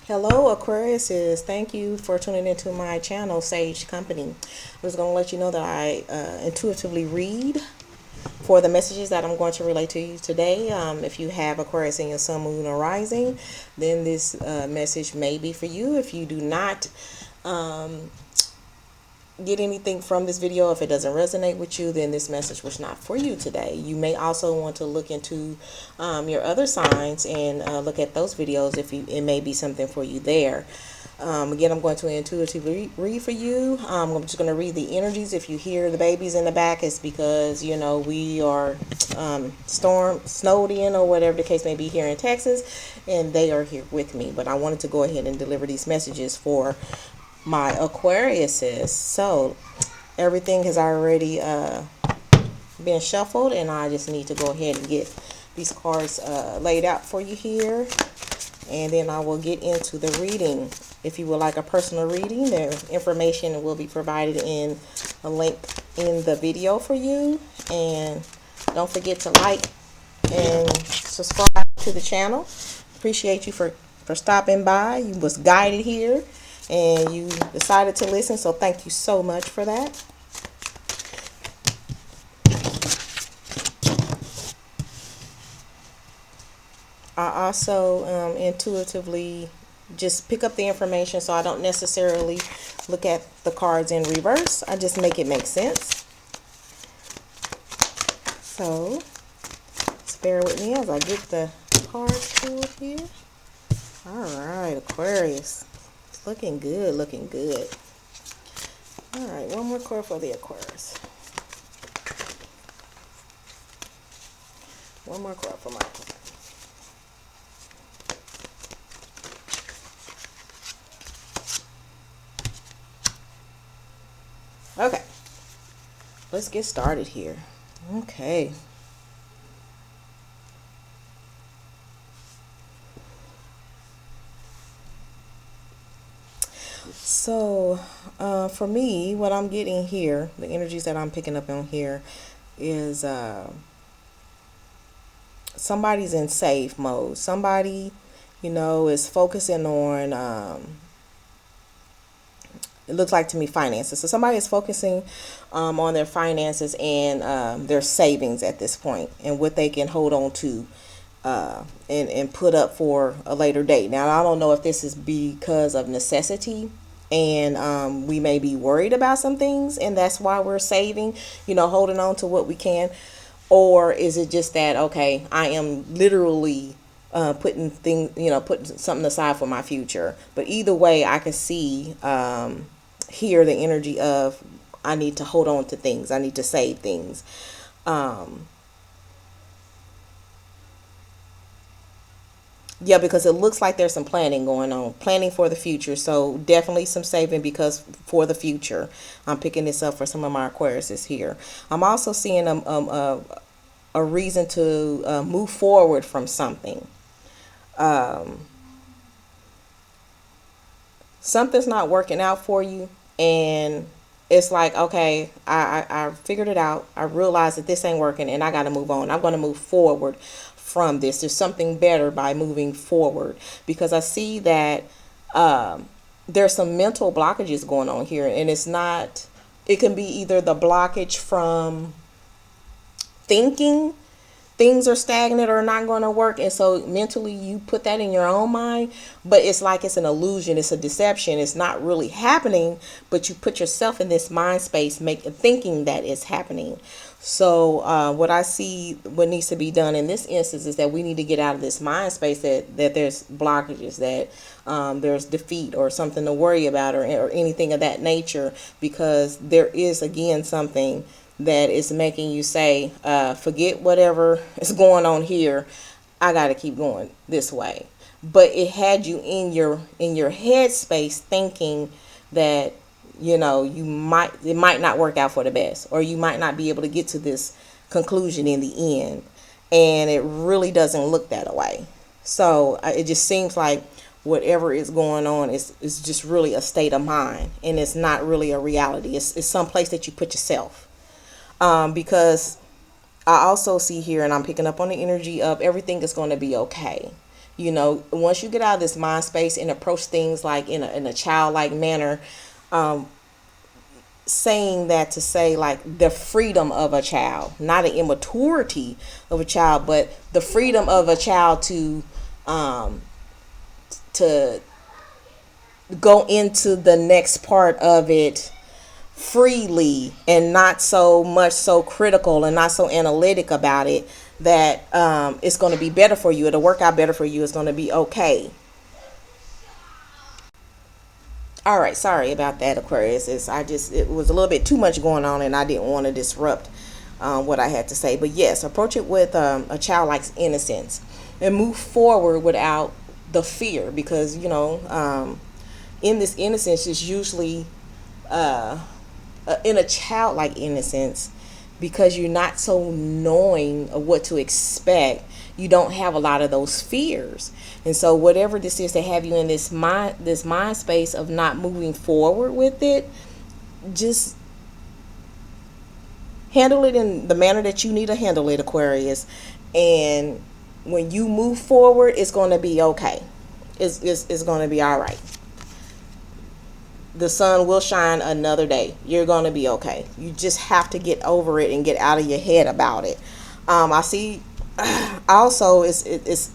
Hello, Aquarius. Thank you for tuning into my channel, Sage Company. I'm just going to let you know that I intuitively read for the messages that I'm going to relay to you today. If you have Aquarius in your sun, moon, or rising, then this message may be for you. If you do not get anything from this video, if it doesn't resonate with you, then this message was not for you today. You may also want to look into your other signs and look at those videos if it may be something for you there. Again, I'm going to intuitively read for you. I'm just going to read the energies. If you hear the babies in the back, it's because, you know, we are snowed in or whatever the case may be here in Texas, and they are here with me. But I wanted to go ahead and deliver these messages for my Aquariuses. So everything has already been shuffled, and I just need to go ahead and get these cards laid out for you here, and then I will get into the reading. If you would like a personal reading, the information will be provided in a link in the video for you. And don't forget to like and subscribe to the channel. Appreciate you for stopping by. You was guided here and you decided to listen, so thank you so much for that. I also intuitively just pick up the information, so I don't necessarily look at the cards in reverse. I just make it make sense. So just bear with me as I get the cards pulled here. All right, Aquarius. It's looking good, looking good. All right, one more card for the Aquarius. One more card for my Aquarius. Okay, let's get started here. Okay. So, for me, what I'm getting here, the energies that I'm picking up on here is somebody's in save mode. Somebody, you know, is focusing on it looks like to me finances. So somebody is focusing on their finances and their savings at this point, and what they can hold on to and put up for a later date. Now, I don't know if this is because of necessity, and we may be worried about some things, and that's why we're saving, you know, holding on to what we can. Or is it just that, okay, I am literally putting things, you know, putting something aside for my future. But either way, I can see here the energy of I need to hold on to things. I need to save things. Yeah, because it looks like there's some planning going on, planning for the future. So definitely some saving, because for the future, I'm picking this up for some of my Aquariuses here. I'm also seeing a reason to move forward from something. Something's not working out for you, and it's like, okay, I figured it out. I realized that this ain't working, and I got to move on. I'm going to move forward from this. There's something better by moving forward, because I see that there's some mental blockages going on here, and it's not, it can be either the blockage from thinking things are stagnant or not going to work, and so mentally you put that in your own mind, but it's like it's an illusion, it's a deception, it's not really happening, but you put yourself in this mind space thinking that it's happening. So what I see, what needs to be done in this instance, is that we need to get out of this mind space that there's blockages, that there's defeat or something to worry about, or anything of that nature, because there is, again, something that is making you say, forget whatever is going on here, I got to keep going this way. But it had you in your head space thinking that, you know, it might not work out for the best, or you might not be able to get to this conclusion in the end, and it really doesn't look that way. So it just seems like whatever is going on is just really a state of mind, and it's not really a reality. It's some place that you put yourself. Because I also see here, and I'm picking up on the energy of everything is going to be okay. You know, once you get out of this mind space and approach things like in a childlike manner, saying that to say like the freedom of a child, not the immaturity of a child, but the freedom of a child um, to go into the next part of it freely and not so much so critical and not so analytic about it, that it's going to be better for you. It'll work out better for you. It's going to be okay. All right, sorry about that, Aquarius. It was a little bit too much going on, and I didn't want to disrupt what I had to say. But yes, approach it with a childlike innocence and move forward without the fear, because in this innocence is usually in a childlike innocence, because you're not so knowing of what to expect. You don't have a lot of those fears, and so whatever this is to have you in this mind space of not moving forward with it, just handle it in the manner that you need to handle it, Aquarius. And when you move forward, it's going to be okay. It's going to be all right. The sun will shine another day. You're going to be okay. You just have to get over it and get out of your head about it. I see also it's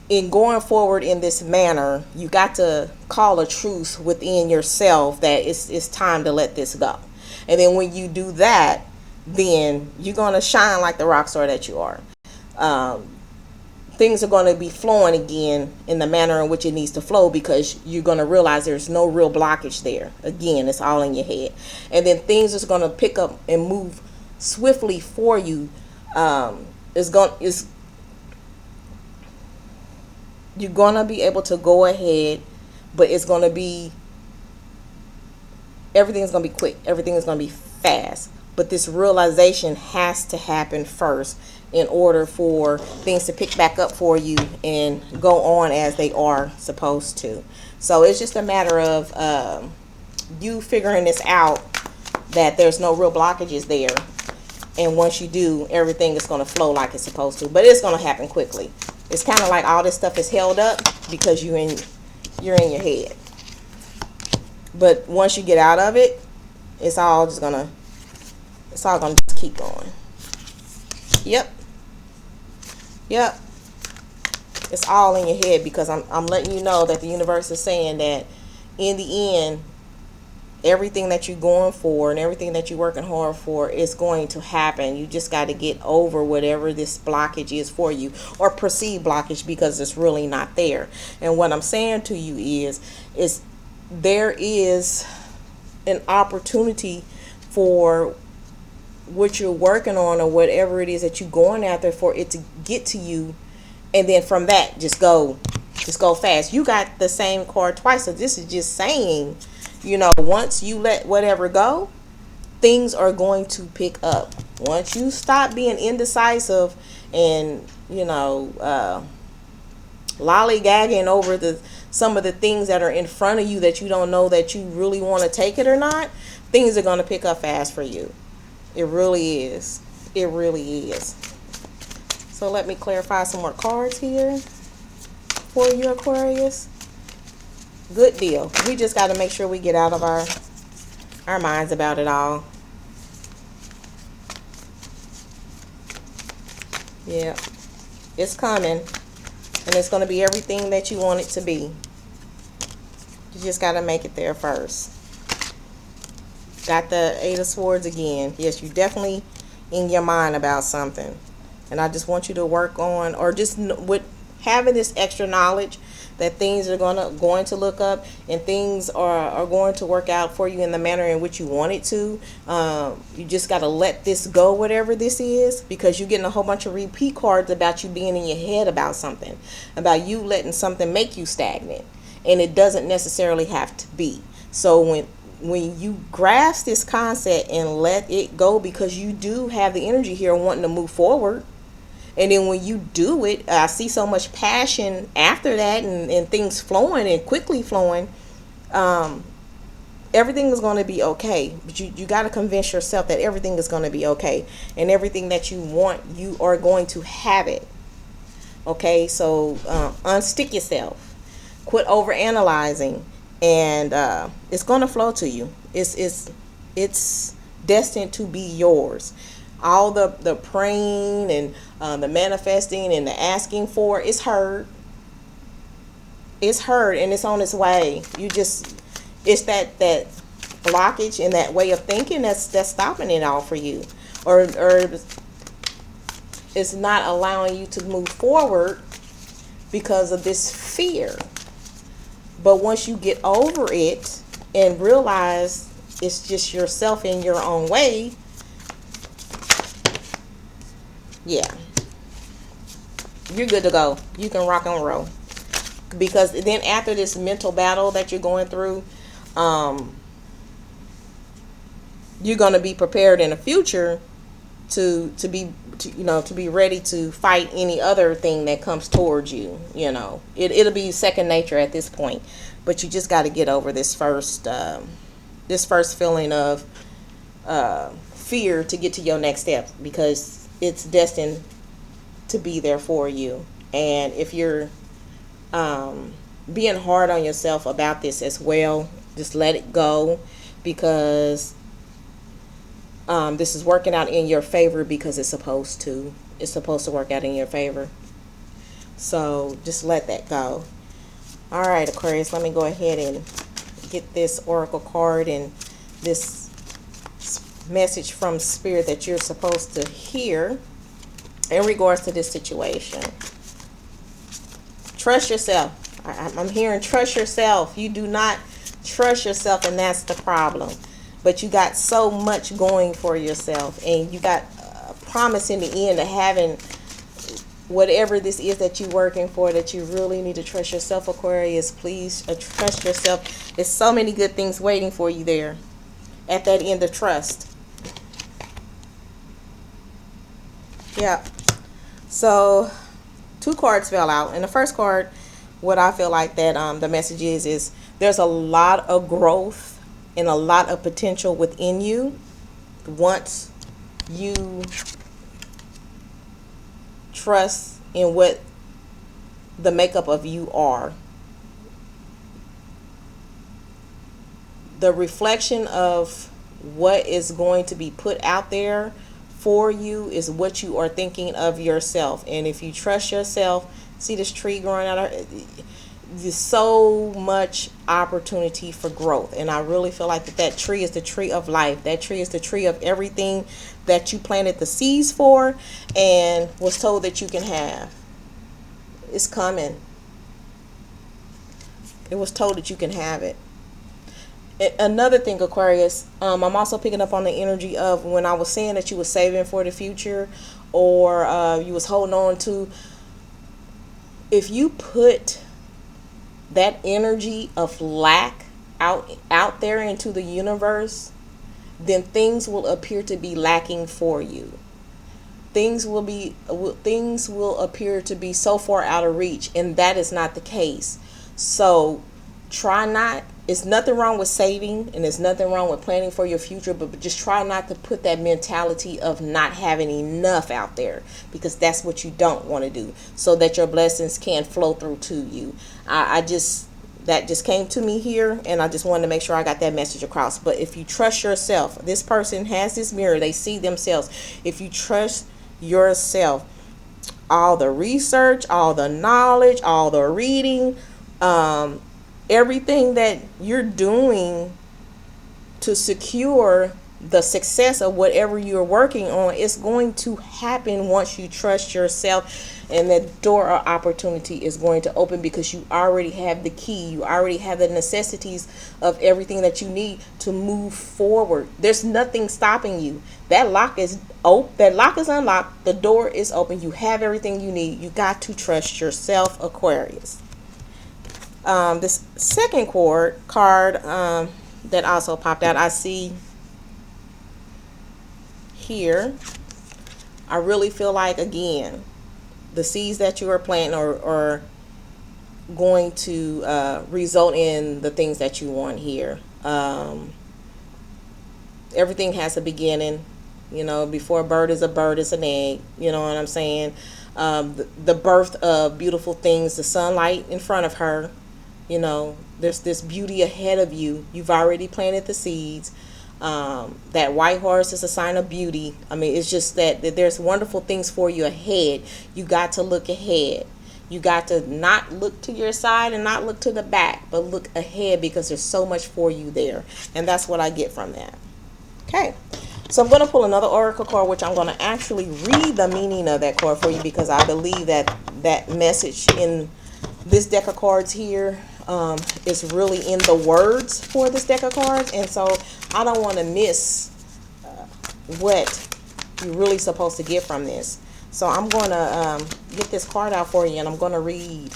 in going forward in this manner, you got to call a truce within yourself that it's time to let this go. And then when you do that, then you're going to shine like the rock star that you are. Things are going to be flowing again in the manner in which it needs to flow, because you're going to realize there's no real blockage there. Again, it's all in your head. And then things are going to pick up and move swiftly for you. You're going to be able to go ahead, but it's going to be, everything's going to be quick. Everything is going to be fast. But this realization has to happen first in order for things to pick back up for you and go on as they are supposed to. So it's just a matter of you figuring this out, that there's no real blockages there. And once you do, everything is going to flow like it's supposed to. But it's going to happen quickly. It's kind of like all this stuff is held up because you're in your head. But once you get out of it, it's all going to just keep going. Yep. It's all in your head, because I'm letting you know that the universe is saying that in the end, everything that you're going for and everything that you're working hard for is going to happen. You just got to get over whatever this blockage is for you, or perceived blockage, because it's really not there. And what I'm saying to you is there is an opportunity for what you're working on, or whatever it is that you're going after, for it to get to you. And then from that, just go fast. You got the same card twice. So this is just saying, once you let whatever go, things are going to pick up. Once you stop being indecisive and, lollygagging over some of the things that are in front of you that you don't know that you really want to take it or not, things are going to pick up fast for you. It really is. It really is. So let me clarify some more cards here for you, Aquarius. Good deal. We just got to make sure we get out of our minds about it all. Yeah. It's coming. And it's going to be everything that you want it to be. You just got to make it there first. Got the Eight of Swords again. Yes, you're definitely in your mind about something. And I just want you to work on, or just with having this extra knowledge that things are going to look up, and things are going to work out for you in the manner in which you want it to. You just got to let this go, whatever this is, because you're getting a whole bunch of repeat cards about you being in your head about something, about you letting something make you stagnant, and it doesn't necessarily have to be. So when you grasp this concept and let it go, because you do have the energy here wanting to move forward, and then when you do it, I see so much passion after that, and things flowing and quickly flowing. Everything is going to be okay. But you got to convince yourself that everything is going to be okay. And everything that you want, you are going to have it. Okay, so unstick yourself. Quit over analyzing, and it's gonna flow to you. It's destined to be yours. All the praying and the manifesting and the asking for, it's heard. It's heard and it's on its way. You just, it's that blockage and that way of thinking that's stopping it all for you, or it's not allowing you to move forward because of this fear. But once you get over it and realize it's just yourself in your own way, yeah, you're good to go. You can rock and roll. Because then after this mental battle that you're going through, you're going to be prepared in the future to be ready to fight any other thing that comes towards you. It'll be second nature at this point. But you just got to get over this first feeling of fear to get to your next step, because it's destined to be there for you. And if you're being hard on yourself about this as well, just let it go, because this is working out in your favor, because it's supposed to work out in your favor. So just let that go. All right, Aquarius, let me go ahead and get this oracle card and this message from Spirit that you're supposed to hear in regards to this situation. Trust yourself. I'm hearing trust yourself. You do not trust yourself, and that's the problem. But you got so much going for yourself, and you got a promise in the end of having whatever this is that you're working for, that you really need to trust yourself, Aquarius. Please trust yourself. There's so many good things waiting for you there at that end of trust. Yeah. So 2 cards fell out. And the first card, what I feel like that the message is there's a lot of growth and a lot of potential within you once you trust in what the makeup of you are. The reflection of what is going to be put out there for you is what you are thinking of yourself. And if you trust yourself, see this tree growing out of, there's so much opportunity for growth. And I really feel like that tree is the tree of life. That tree is the tree of everything that you planted the seeds for and was told that you can have. It's coming. It was told that you can have it. Another thing, Aquarius, I'm also picking up on the energy of when I was saying that you were saving for the future, or you was holding on to. If you put that energy of lack out there into the universe, then things will appear to be lacking for you. Things will appear to be so far out of reach, and that is not the case. So try not. It's nothing wrong with saving, and there's nothing wrong with planning for your future, but just try not to put that mentality of not having enough out there, because that's what you don't want to do, so that your blessings can flow through to you. That just came to me here, and I just wanted to make sure I got that message across. But if you trust yourself, this person has this mirror, they see themselves. If you trust yourself, all the research, all the knowledge, all the reading, everything that you're doing to secure the success of whatever you're working on is going to happen once you trust yourself, and that door of opportunity is going to open, because you already have the key. You already have the necessities of everything that you need to move forward. There's nothing stopping you. That lock is unlocked. The door is open. You have everything you need. You got to trust yourself, Aquarius. This second card that also popped out, I see here, I really feel like, again, the seeds that you are planting are going to result in the things that you want here. Everything has a beginning. Before a bird is an egg. You know what I'm saying? the birth of beautiful things, the sunlight in front of her. You know, there's this beauty ahead of you. You've already planted the seeds. That white horse is a sign of beauty. I mean, it's just that there's wonderful things for you ahead. You got to look ahead. You got to not look to your side and not look to the back, but look ahead, because there's so much for you there. And that's what I get from that. Okay. So I'm going to pull another oracle card, which I'm going to actually read the meaning of that card for you, because I believe that that message in this deck of cards here is really in the words for this deck of cards. And so I don't want to miss what you're really supposed to get from this. So I'm going to get this card out for you, and I'm going to read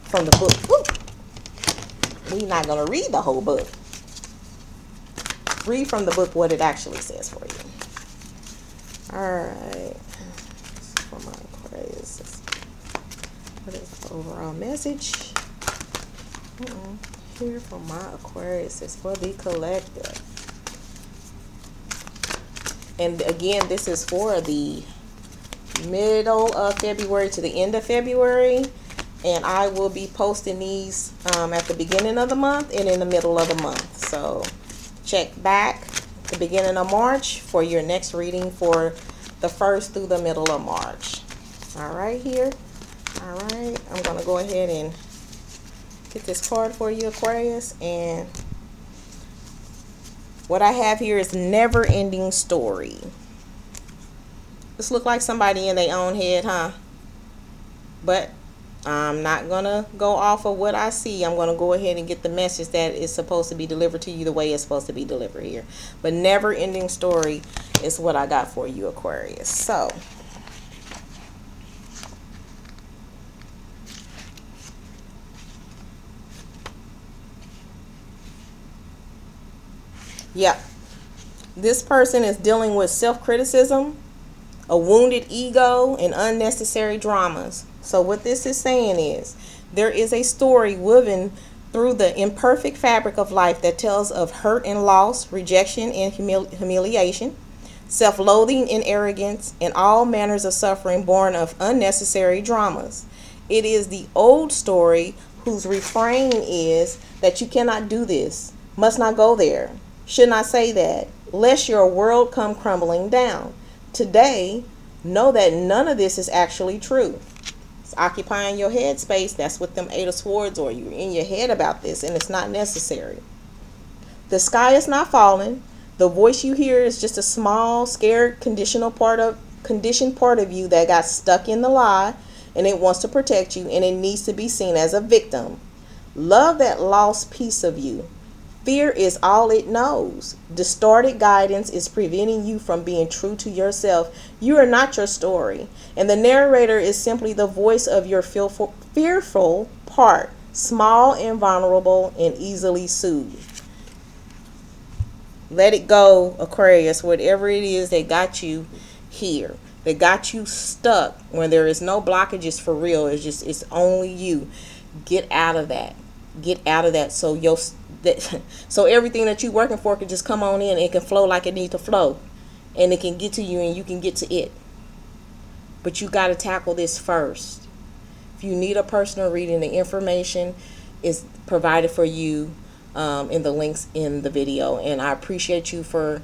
from the book. Woo! We're not going to read the whole book. Read from the book what it actually says for you. Alright. For my Aquarius. What is the overall message? Here for my Aquarius is for the collective. And again, this is for the middle of February to the end of February, and I will be posting these at the beginning of the month and in the middle of the month. So check back the beginning of March for your next reading for the 1st through the middle of March. All right, here. All right, I'm gonna go ahead and get this card for you, Aquarius, and what I have here is never-ending story. This look like somebody in their own head, huh? But I'm not going to go off of what I see. I'm going to go ahead and get the message that is supposed to be delivered to you the way it's supposed to be delivered here. But never-ending story is what I got for you, Aquarius. So yeah, this person is dealing with self-criticism, a wounded ego, and unnecessary dramas. So what this is saying is there is a story woven through the imperfect fabric of life that tells of hurt and loss, rejection and humiliation, self-loathing and arrogance, and all manners of suffering born of unnecessary dramas. It is the old story whose refrain is that you cannot do this, must not go there, should not say that, lest your world come crumbling down. Today, know that none of this is actually true. It's occupying your head space. That's what them 8 of Swords, or you're in your head about this, and it's not necessary. The sky is not falling. The voice you hear is just a small, scared, conditioned part of you that got stuck in the lie, and it wants to protect you, and it needs to be seen as a victim. Love that lost piece of you. Fear is all it knows. Distorted guidance is preventing you from being true to yourself. You are not your story. And the narrator is simply the voice of your fearful part, small and vulnerable and easily soothed. Let it go, Aquarius, whatever it is that got you here, that got you stuck when there is no blockages for real. It's only you. Get out of that. Get out of that so everything that you're working for can just come on in. It can flow like it needs to flow, and it can get to you and you can get to it. But you got to tackle this first. If you need a personal reading, the information is provided for you in the links in the video, and I appreciate you for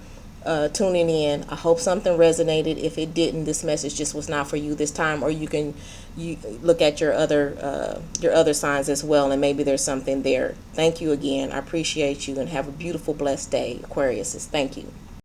tuning in. I hope something resonated. If it didn't, this message just was not for you this time, or you look at your other signs as well, and maybe there's something there. Thank you again. I appreciate you, and have a beautiful, blessed day, Aquarius. Thank you.